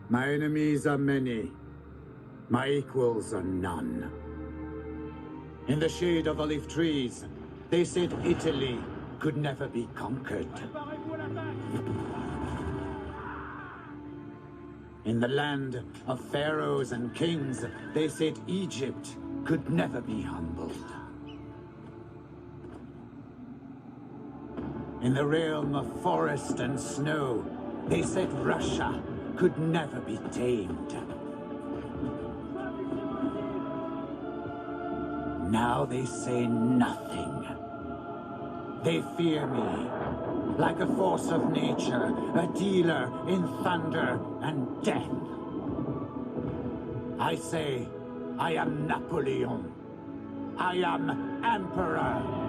My enemies are many. My equals are none. In the shade of olive trees, they said Italy could never be conquered. In the land of pharaohs and kings, they said Egypt could never be humbled. In the realm of forest and snow, they said Russia could never be tamed. Now they say nothing. They fear me, like a force of nature, a dealer in thunder and death. I say, I am Napoleon. I am Emperor.